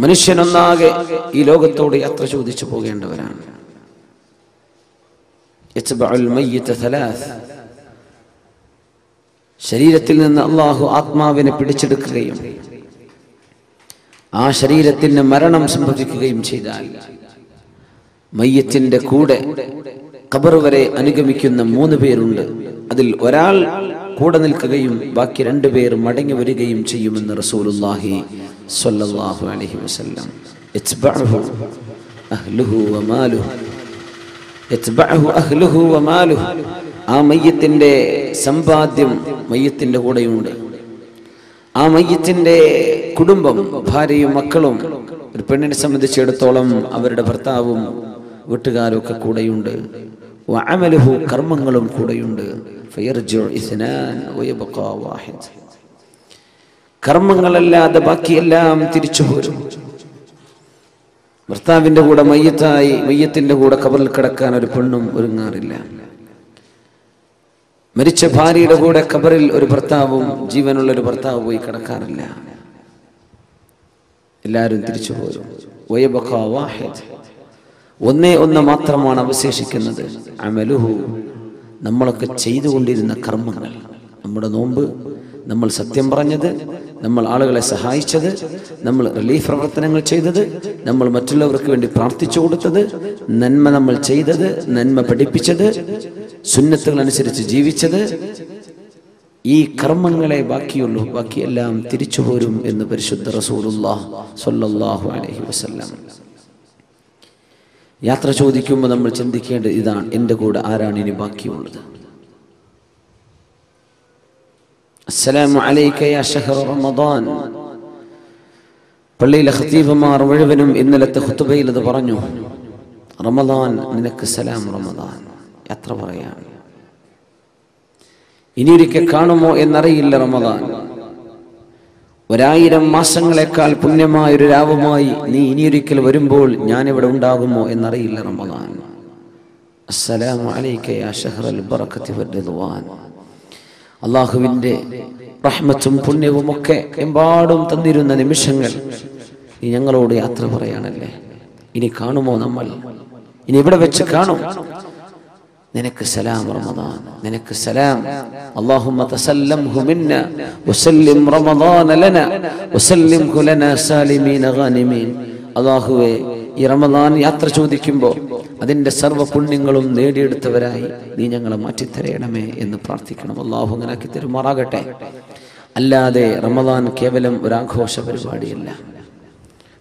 മനുഷ്യനൊന്നാകെ ഈ ലോകത്തോട് യാത്ര ചോദിച്ചു പോകേണ്ടവരാണ്. ശരീരത്തിൽ നിന്ന് അള്ളാഹു ആത്മാവിനെ പിടിച്ചെടുക്കുകയും ആ ശരീരത്തിന് മരണം സംഭവിക്കുകയും ചെയ്താൽ മയ്യത്തിന്റെ കൂടെ ഖബർ വരെ അനുഗമിക്കുന്ന 3 പേരുണ്ട്. അതിൽ ഒരാൾ കൂടെ നിൽക്കുകയും ബാക്കി 2 പേർ മടങ്ങി വരികയും ചെയ്യുമെന്ന് റസൂലുള്ളാഹി സ്വല്ലല്ലാഹു അലൈഹി വസല്ലം. യത്ബഉഹു അഹ്ലുഹു വമാലുഹു, യത്ബഉഹു അഹ്ലുഹു വമാലുഹു. ആ മയ്യത്തിന്റെ സമ്പാദ്യം മയ്യത്തിന്റെ കൂടെയുണ്ട്. ആ മയ്യത്തിന്റെ കുടുംബം, ഭാര്യയും മക്കളും, ഒരു പെണ്ണിനെ സംബന്ധിച്ചിടത്തോളം അവരുടെ ഭർത്താവും വീട്ടുകാരും ഒക്കെ കൂടെയുണ്ട്. വഅമലുഹു, കർമ്മങ്ങളും കൂടെയുണ്ട്. ഫയർജിഉ ഇസ്നാൻ വയബ്ഖാ വാഹിദ്. കർമ്മങ്ങളല്ലാതെ ബാക്കിയെല്ലാം തിരിച്ചു പോരും. ഭർത്താവിന്റെ കൂടെ മയ്യത്തായി മയ്യത്തിന്റെ കൂടെ ഖബറിൽ കിടക്കാൻ ഒരു പെണ്ണും ഒരുങ്ങാറില്ല. മരിച്ച ഭാര്യയുടെ കൂടെ ഖബറിൽ ഒരു ഭർത്താവും, ജീവനുള്ള ഒരു ഭർത്താവ് പോയി കിടക്കാറില്ല. എല്ലാവരും തിരിച്ചു പോരും. വയബ്ഖാ വാഹിദ്, ഒന്നേ ഒന്ന് മാത്രമാണ് അവശേഷിക്കുന്നത്. അമലുഹു, നമ്മളൊക്കെ ചെയ്തുകൊണ്ടിരുന്ന കർമ്മങ്ങൾ. നമ്മുടെ നോമ്പ്, നമ്മൾ സത്യം പറഞ്ഞത്, നമ്മൾ ആളുകളെ സഹായിച്ചത്, നമ്മൾ റിലീഫ് പ്രവർത്തനങ്ങൾ ചെയ്തത്, നമ്മൾ മറ്റുള്ളവർക്ക് വേണ്ടി പ്രാർത്ഥിച്ചു കൊടുത്തത്, നന്മ നമ്മൾ ചെയ്തത്, നന്മ പഠിപ്പിച്ചത്, സുന്നത്തുകൾ അനുസരിച്ച് ജീവിച്ചത്, ഈ കർമ്മങ്ങളെ ബാക്കിയുള്ളൂ. ബാക്കിയെല്ലാം തിരിച്ചു പോരും എന്ന് പരിശുദ്ധ റസൂലുള്ളാഹി സ്വല്ലല്ലാഹു അലൈഹി വസല്ലം. യാത്ര ചോദിക്കുമ്പോൾ നമ്മൾ ചിന്തിക്കേണ്ടത് ഇതാണ്: എൻ്റെ കൂടെ ആരാണ് ഇനി ബാക്കിയുള്ളത്? അസ്സലാമു അലൈക യാ ശഹ്റ റമദാൻ. പള്ളിയിലെ ഖതീബുമാർ മുഴുവനും ഇന്നലത്തെ ഖുതുബയിൽ അത് പറഞ്ഞു. റമദാൻ നിനക്ക് സലാം റമദാൻ. യാത്ര പറയാൻ ഇനിയൊരിക്കൽ കാണുമോ എന്നറിയില്ല. റമദാൻ 1000 മാസങ്ങളെക്കാൾ പുണ്യമായൊരു രാവുമായി നീ ഇനിയൊരിക്കൽ വരുമ്പോൾ ഞാനിവിടെ ഉണ്ടാകുമോ എന്നറിയില്ല. റമദാൻ. അസ്സലാമു അലൈക യാ ശഹ്റൽ ബറകതി വർ-റിദ്വാൻ. അല്ലാഹുവിൻ്റെ റഹ്മത്തും പുണ്യവും ഒക്കെ എമ്പാടും തന്നിരുന്ന നിമിഷങ്ങൾ നീ ഞങ്ങളോട് യാത്ര പറയാനല്ലേ. ഇനി കാണുമോ നമ്മൾ? ഇനി ഇവിടെ വെച്ച് കാണും. നിനക്ക് സലാം റമദാൻ, നിനക്ക് സലാം. അല്ലാഹുമ്മ തസല്ലംഹു മിന്നാ വസല്ലിം റമദാന ലനാ വസല്ലിംഹു ലനാ സാലിമീന ഗാനിമീൻ. അല്ലാഹുവേ, ഈ റമദാൻ യാത്ര ചോദിക്കുമ്പോൾ അതിൻ്റെ സർവ്വ പുണ്യങ്ങളും നേടിയെടുത്തവരായി നീ ഞങ്ങളെ മാറ്റിത്തരയണമേ എന്ന് പ്രാർത്ഥിക്കണം. അല്ലാഹു അങ്ങനെ ആക്കി തരുമാറാകട്ടെ. അല്ലാതെ റമദാൻ കേവലം ഒരാഘോഷ പരിപാടിയല്ല.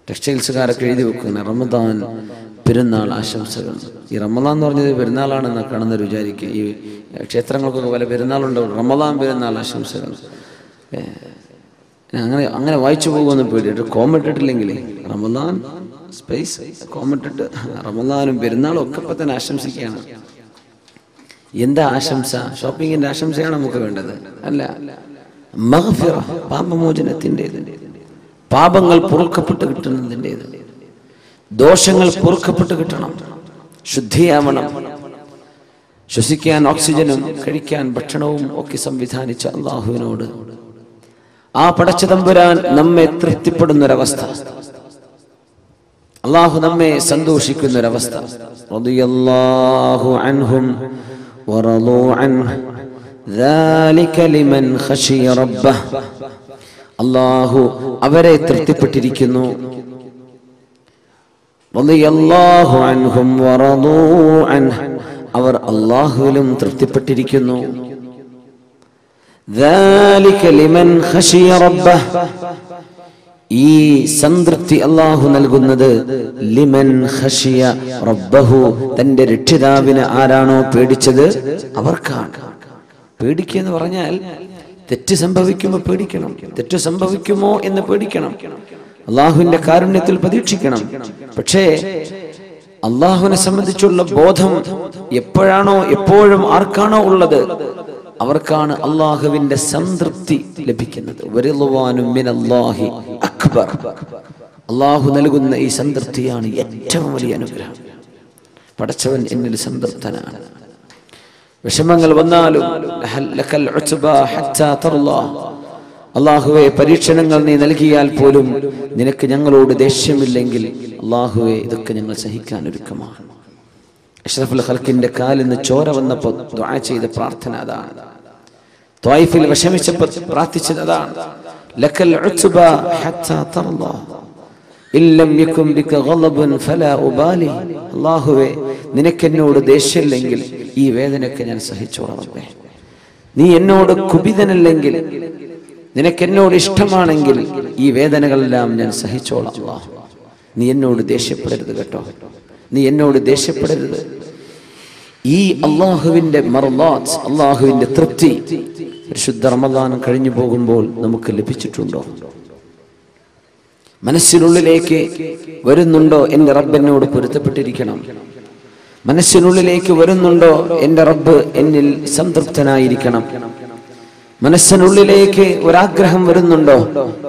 ടെക്സ്റ്റൈൽസുകാരൊക്കെ എഴുതി വെക്കുന്ന റമദാൻ പെരുന്നാൾ ആശംസകൾ. ഈ റമദാൻ എന്ന് പറഞ്ഞത് പെരുന്നാളാണെന്ന് കാണുന്നവർ വിചാരിക്കുക. ഈ ക്ഷേത്രങ്ങൾക്കൊക്കെ പല പെരുന്നാളുണ്ടാവും. റമദാൻ പെരുന്നാൾ ആശംസകൾ അങ്ങനെ വായിച്ചു പോകുമെന്ന് പേടിയിട്ട് കോമിട്ടിട്ടില്ലെങ്കിൽ റമദാൻ സ്പേസ് കോമിട്ടിട്ട് റമദാനും പെരുന്നാളും ഒക്കെ ഇപ്പം തന്നെ ആശംസിക്കുകയാണ്. എന്താ ആശംസ? ഷോപ്പിങ്ങിന്റെ ആശംസയാണ് നമുക്ക് വേണ്ടത്? അല്ല, മഗ്ഫിറ, പാപമോചനത്തിൻ്റെത്, പാപങ്ങൾ പൊറുക്കപ്പെട്ട് കിട്ടുന്നതിൻ്റെത്, ദോഷങ്ങൾ പൊറുക്കപ്പെട്ട് കിട്ടണം, ശുദ്ധിയാവണം. ശ്വസിക്കാൻ ഓക്സിജനും കഴിക്കാൻ ഭക്ഷണവും ഒക്കെ സംവിധാനിച്ച അള്ളാഹുവിനോട്, ആ പടച്ച തമ്പുരാൻ നമ്മെ തൃപ്തിപ്പെടുന്നൊരവസ്ഥ, അള്ളാഹു നമ്മെ സന്തോഷിക്കുന്നൊരവസ്ഥ. റളിയല്ലാഹു അൻഹും വറളൂ അൻഹു ദാലിക ലിമൻ ഖശിയ റബ്ബഹ്. അള്ളാഹു അവരെ തൃപ്തിപ്പെട്ടിരിക്കുന്നു. റളിയല്ലാഹു അൻഹും വറളൂ അൻഹു, അവർ അള്ളാഹുവിലും തൃപ്തിപ്പെട്ടിരിക്കുന്നു. ദാലിക ലിമൻ ഖശിയ റബ്ബഹ്, ഈ സംതൃപ്തി അള്ളാഹു നൽകുന്നത് ലിമൻ ഖശിയ റബ്ബഹു, തന്റെ രക്ഷിതാവിനെ ആരാണോ പേടിച്ചത് അവർക്കാണ്. പേടിക്കുക എന്ന് പറഞ്ഞാൽ തെറ്റ് സംഭവിക്കുമ്പോൾ പേടിക്കണം, തെറ്റ് സംഭവിക്കുമോ എന്ന് പേടിക്കണം, അള്ളാഹുവിന്റെ കാരുണ്യത്തിൽ പ്രതീക്ഷിക്കണം. പക്ഷേ അള്ളാഹുവിനെ സംബന്ധിച്ചുള്ള ബോധം എപ്പോഴാണോ എപ്പോഴും ആർക്കാണോ ഉള്ളത് അവർക്കാണ് അള്ളാഹുവിന്റെ സംതൃപ്തി ലഭിക്കുന്നത്. വറിദ്വാനും മിനല്ലാഹി അക്ബർ. അള്ളാഹു നൽകുന്ന ഈ സംതൃപ്തിയാണ് ഏറ്റവും വലിയ അനുഗ്രഹം. പടച്ചവൻ എന്നിൽ സംതൃപ്തനാണ്. വിഷമങ്ങൾ വന്നാലും ലക്കൽ ഉത്ബ ഹത്താ തർളാ, അല്ലാഹുവേ പരീക്ഷണങ്ങൾ നീ നൽകിയാൽ പോലും നിനക്ക് ഞങ്ങളോട് ദേഷ്യമില്ലെങ്കിൽ അല്ലാഹുവേ ഇതൊക്കെ ഞങ്ങൾ സഹിക്കാൻ ഒരുക്കമാണ്. അഷ്റഫുൽ ഖൽഖിന്റെ കാലിന് ചോര വന്നപ്പോൾ ദുആ ചെയ്ത പ്രാർത്ഥന അതാണ്. ത്വായിഫിൽ വിഷമിച്ചപ്പോൾ പ്രാർത്ഥിച്ചത് അതാണ്. ലക്കൽ ഉത്ബ ഹത്താ തർളാ ഇല്ലം യകും ബിക ഗളബൻ ഫലാ ഉബാലി. അല്ലാഹുവേ നിനക്കെന്നോട് ദേഷ്യമില്ലെങ്കിൽ ഈ വേദനയൊക്കെ ഞാൻ സഹിച്ചോളാം റബ്ബേ. നീ എന്നോട് കുപിതനല്ലെങ്കിൽ, നിനക്കെന്നോട് ഇഷ്ടമാണെങ്കിൽ ഈ വേദനകളെല്ലാം ഞാൻ സഹിച്ചോളാം അല്ലാഹ്. നീ എന്നോട് ദേഷ്യപ്പെടരുത് കേട്ടോ, നീ എന്നോട് ദേഷ്യപ്പെടരുത്. ഈ അള്ളാഹുവിന്റെ മർളാത്ത്, അള്ളാഹുവിന്റെ തൃപ്തി പരിശുദ്ധ റമദാൻ കഴിഞ്ഞു പോകുമ്പോൾ നമുക്ക് ലഭിച്ചിട്ടുണ്ടോ? മനസ്സിനുള്ളിലേക്ക് വരുന്നുണ്ടോ എൻ്റെ റബ്ബ് എന്നോട് പൊരുത്തപ്പെട്ടിരിക്കണം? മനസ്സിനുള്ളിലേക്ക് വരുന്നുണ്ടോ എൻ്റെ റബ്ബ് എന്നിൽ സംതൃപ്തനായിരിക്കണം? മനസ്സിനുള്ളിലേക്ക് ഒരാഗ്രഹം വരുന്നുണ്ടോ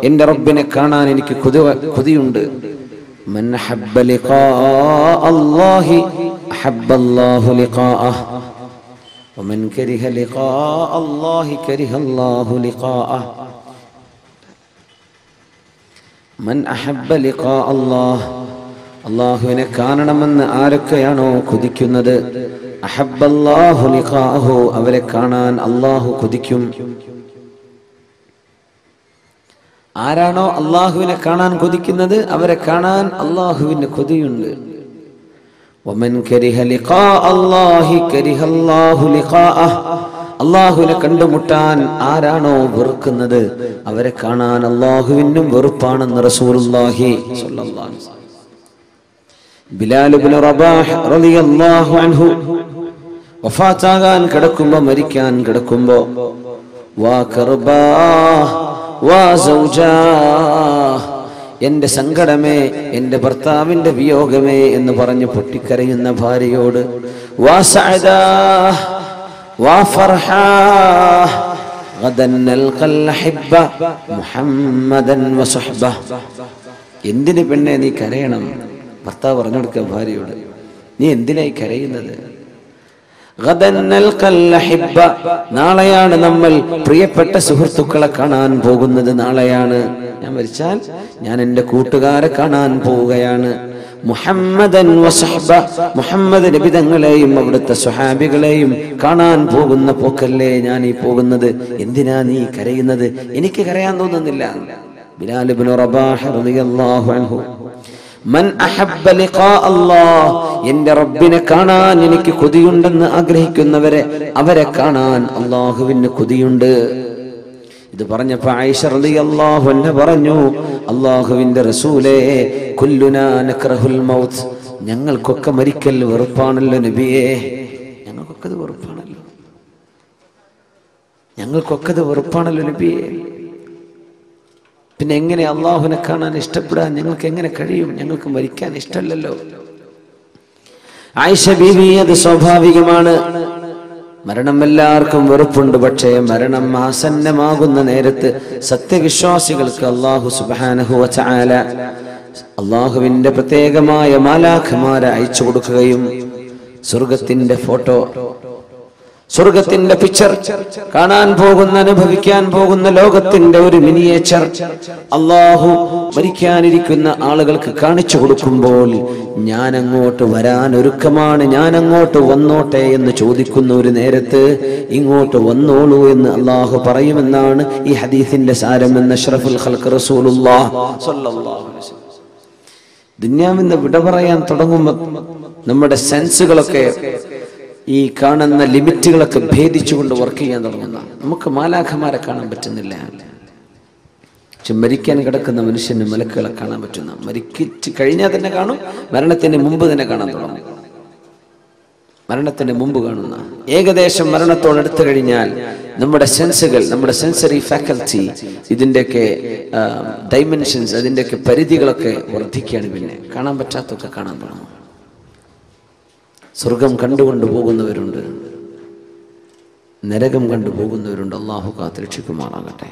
എൻ്റെ റബ്ബിനെ കാണാൻ എനിക്ക് കൊതിയുണ്ട്? മൻ ഹബ്ബ ലിഖാ അല്ലാഹി അഹബ്ബ അല്ലാഹു ലിഖാഅഹ് വമൻ കരിഹ ലിഖാ അല്ലാഹി കരിഹ അല്ലാഹു ലിഖാഅഹ്. മൻ അഹബ്ബ ലിഖാ അല്ലാഹ്, അല്ലാഹുവിനെ കാണണമെന്ന് ആരൊക്കെയാണോ കൊതിക്കുന്നത്, അഹബ്ബ അല്ലാഹു ലിഖാഅഹു, അവരെ കാണാൻ അല്ലാഹു കൊതിക്കും. ആരാണോ അല്ലാഹുവിനെ കാണാൻ കൊതിക്കുന്നത് അവരെ കാണാൻ അല്ലാഹുവിന് കൊതിയുണ്ട്. വമൻ കരിഹ ലിഖാ അല്ലാഹി കരിഹ അല്ലാഹു ലിഖാഅഹ്, അല്ലാഹുവിനെ കണ്ടുമുട്ടാൻ ആരാണോ വെറുക്കുന്നത് അവരെ കാണാൻ അല്ലാഹുവിനും വെറുപ്പാണെന്ന് റസൂലുള്ളാഹി സ്വല്ലല്ലാഹു അലൈഹി വസല്ലം. ബിലാൽ ഇബ്നു റബാഹ് റളിയല്ലാഹു അൻഹു വഫാത്താകാൻ കിടക്കുമ്പോൾ, മരിക്കാൻ കിടക്കുമ്പോൾ വാ കർബാ വാ സൗജാ, എന്റെ സങ്കടമേ, എന്റെ ഭർത്താവിന്റെ വിയോഗമേ എന്ന് പറഞ്ഞ് പൊട്ടിക്കരയുന്ന ഭാര്യയോട് വാ സഅദാ വാ ഫർഹാ ഗദൻ നൽഖൽ ഹബ്ബ മുഹമ്മദൻ വസഹ്ബ. എന്തിന് പെണ്ണെ നീ കരയണം? ഭർത്താവ് പറഞ്ഞു കൊടുക്കുക ഭാര്യയോട്, നീ എന്തിനായി കരയുന്നത്? നാളെയാണ് നമ്മൾ പ്രിയപ്പെട്ട സുഹൃത്തുക്കളെ കാണാൻ പോകുന്നത്. നാളെയാണ് ഞാൻ മരിച്ചാൽ ഞാൻ എൻ്റെ കൂട്ടുകാരെ കാണാൻ പോവുകയാണ്. മുഹമ്മദൻ വസഹ്ബ, മുഹമ്മദ് നബി തങ്ങളെയും അവിടുത്തെ സ്വഹാബികളെയും കാണാൻ പോകുന്ന പോക്കല്ലേ ഞാൻ ഈ പോകുന്നത്. എന്തിനാ നീ കരയുന്നത്? എനിക്ക് കരയാൻ തോന്നുന്നില്ല. ബിലാൽ ഇബ്നു റബാഹ് റളിയല്ലാഹു അൻഹു, മൻ അഹബ്ബ ലിഖാ അല്ലാഹ്, എൻ്റെ റബ്ബിനെ കാണാൻ എനിക്ക് കൊതിയുണ്ടെന്ന് ആഗ്രഹിക്കുന്നവരെ അവരെ കാണാൻ അല്ലാഹുവിന് കൊതിയുണ്ട്. ഇത് പറഞ്ഞപ്പോൾ ആയിഷ റളിയല്ലാഹു അൻഹ പറഞ്ഞു, അല്ലാഹുവിന്റെ റസൂലേ, കുല്ലുനാ നക്റഹുൽ മൗത്ത്, ഞങ്ങൾക്കൊക്കെ മരിക്കൽ വെറുപ്പാണല്ലോ നബിയേ. ഞങ്ങൾക്കൊക്കെ അത് വെറുപ്പാണല്ലോ, ഞങ്ങൾക്കൊക്കെ അത് വെറുപ്പാണല്ലോ നബിയേ. പിന്നെ എങ്ങനെ അള്ളാഹുവിനെ കാണാൻ ഇഷ്ടപ്പെടാൻ ഞങ്ങൾക്ക് എങ്ങനെ കഴിയും? ഞങ്ങൾക്ക് മരിക്കാൻ ഇഷ്ടമല്ലല്ലോ. ആയിഷ ബീവി, അത് സ്വാഭാവികമാണ്. മരണം എല്ലാവർക്കും വെറുപ്പുണ്ട്. പക്ഷേ മരണം ആസന്നമാകുന്ന നേരത്ത് സത്യവിശ്വാസികൾക്ക് അല്ലാഹു സുബ്ഹാനഹു വ തആല അല്ലാഹുവിന്റെ പ്രത്യേകമായ മാലാഖമാരെ അയച്ചു കൊടുക്കുകയും സ്വർഗത്തിന്റെ ഫോട്ടോ, സ്വർഗത്തിന്റെ പിക്ചർ, കാണാൻ പോകുന്ന, അനുഭവിക്കാൻ പോകുന്ന ലോകത്തിന്റെ ഒരു മിനിയേച്ചർ അല്ലാഹു മരിക്കാനിരിക്കുന്ന ആളുകൾക്ക് കാണിച്ചു കൊടുക്കുമ്പോൾ, ഞാൻ അങ്ങോട്ട് വരാൻ ഒരുക്കമാണ്, ഞാൻ അങ്ങോട്ട് വന്നോട്ടെ എന്ന് ചോദിക്കുന്ന ഒരു നേരത്ത് ഇങ്ങോട്ട് വന്നോളൂ എന്ന് അല്ലാഹു പറയുമെന്നാണ് ഈ ഹദീസിന്റെ സാരമെന്ന് അഷ്റഫുൽ ഖൽഖ് റസൂലുള്ളാഹി സ്വല്ലല്ലാഹു അലൈഹി വസല്ലം. ദുനിയാവിന്ന് വിട പറയാൻ തുടങ്ങുമ്പോൾ നമ്മുടെ സെൻസുകളൊക്കെ, ഈ കാണുന്ന ലിമിറ്റുകളൊക്കെ ഭേദിച്ചുകൊണ്ട് വർക്ക് ചെയ്യാൻ തുടങ്ങുന്ന, നമുക്ക് മാലാഖമാരെ കാണാൻ പറ്റുന്നില്ല. പക്ഷെ മരിക്കാൻ കിടക്കുന്ന മനുഷ്യന് മലക്കുകളെ കാണാൻ പറ്റുന്ന, മരിച്ചു കഴിഞ്ഞാൽ തന്നെ കാണും, മരണത്തിന് മുമ്പ് തന്നെ കാണാൻ തുടങ്ങും. മരണത്തിന് മുമ്പ് കാണുന്ന, ഏകദേശം മരണത്തോടടുത്ത് കഴിഞ്ഞാൽ നമ്മുടെ സെൻസുകൾ, നമ്മുടെ സെൻസറി ഫാക്കൽറ്റി, ഇതിൻ്റെയൊക്കെ ഡൈമെൻഷൻസ്, അതിൻ്റെയൊക്കെ പരിധികളൊക്കെ വർദ്ധിക്കുകയാണ്. പിന്നെ കാണാൻ പറ്റാത്തൊക്കെ കാണാൻ തുടങ്ങും. സ്വർഗം കണ്ടുകൊണ്ട് പോകുന്നവരുണ്ട്, നരകം കണ്ടു പോകുന്നവരുണ്ട്. അല്ലാഹു കാത്ത് രക്ഷിക്കുമാറാകട്ടെ.